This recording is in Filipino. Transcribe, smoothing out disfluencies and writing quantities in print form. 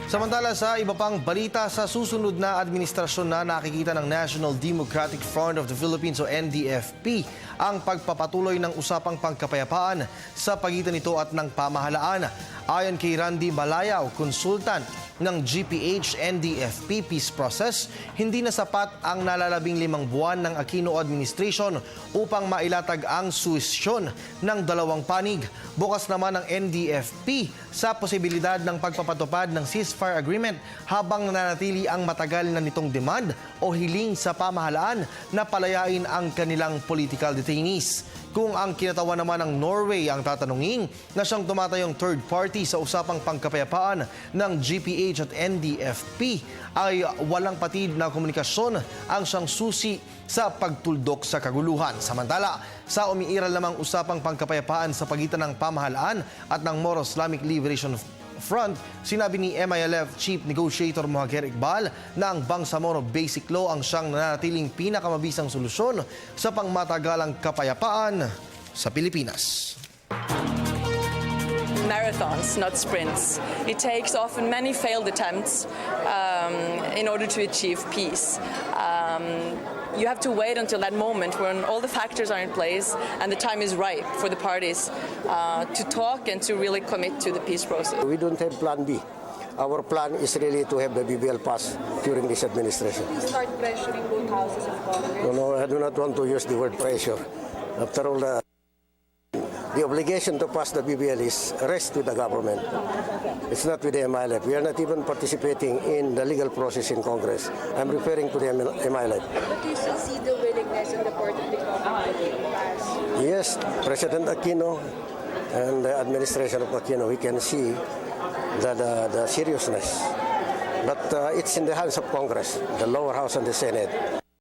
Samantala sa iba pang balita, sa susunod na administrasyon na nakikita ng National Democratic Front of the Philippines o NDFP ang pagpapatuloy ng usapang pangkapayapaan sa pagitan nito at ng pamahalaan. Ayon kay Randy Malayaw, konsultant ng GPH-NDFP peace process, hindi na sapat ang nalalabing 5 buwan ng Aquino administration upang mailatag ang suwisyon ng dalawang panig. Bukas naman ang NDFP sa posibilidad ng pagpapatupad ng ceasefire agreement habang nananatili ang matagal na nitong demand o hiling sa pamahalaan na palayain ang kanilang political detainees. Kung ang kinatawan naman ng Norway ang tatanungin na siyang tumatayong third party sa usapang pangkapayapaan ng GPH at NDFP, ay walang patid na komunikasyon ang siyang susi sa pagtuldok sa kaguluhan. Samantala, sa umiiral namang usapang pangkapayapaan sa pagitan ng pamahalaan at ng Moro Islamic Liberation Front, sinabi ni MILF Chief Negotiator Mohajer Iqbal na ang Bangsamoro Basic Law ang siyang nananatiling pinakamabisang solusyon sa pangmatagalang kapayapaan sa Pilipinas. Marathons, not sprints. It takes often many failed attempts in order to achieve peace. You have to wait until that moment when all the factors are in place and the time is right for the parties to talk and to really commit to the peace process. We don't have plan B. Our plan is really to have the BBL pass during this administration. You start pressuring both houses of Congress? No, I do not want to use the word pressure. After all, the obligation to pass the BBL is rest with the government. It's not with the MILF. We are not even participating in the legal process in Congress. I'm referring to the MILF. But you still see the willingness on the part of the government to pass? Yes, President Aquino and the administration of Aquino, we can see the seriousness. But it's in the hands of Congress, the lower house and the Senate.